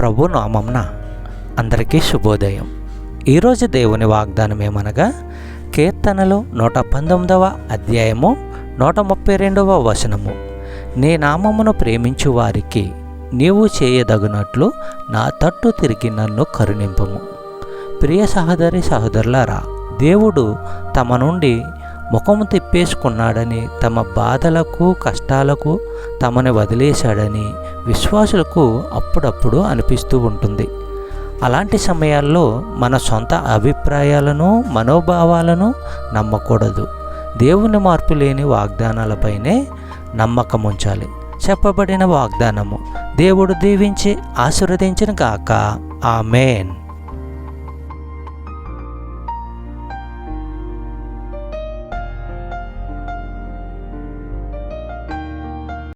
ప్రభు నామమున అందరికీ శుభోదయం. ఈరోజు దేవుని వాగ్దానం ఏమనగా, కీర్తనలు 119వ అధ్యాయము 132వ వచనము. నీ నామమును ప్రేమించు వారికి నీవు చేయదగినట్లు నా తట్టు తిరిగి నన్ను కరుణింపుము. ప్రియ సహోదరులారా, దేవుడు తమ నుండి ముఖము తిప్పేసుకున్నాడని, తమ బాధలకు కష్టాలకు తమని వదిలేశాడని విశ్వాసులకు అప్పుడప్పుడు అనిపిస్తూ ఉంటుంది. అలాంటి సమయాల్లో మన సొంత అభిప్రాయాలను మనోభావాలను నమ్మకూడదు. దేవుని మార్పు లేని వాగ్దానాలపైనే నమ్మకం ఉంచాలి. చెప్పబడిన వాగ్దానము దేవుడు దీవించి ఆశీర్వదించిన గాక. ఆమేన్.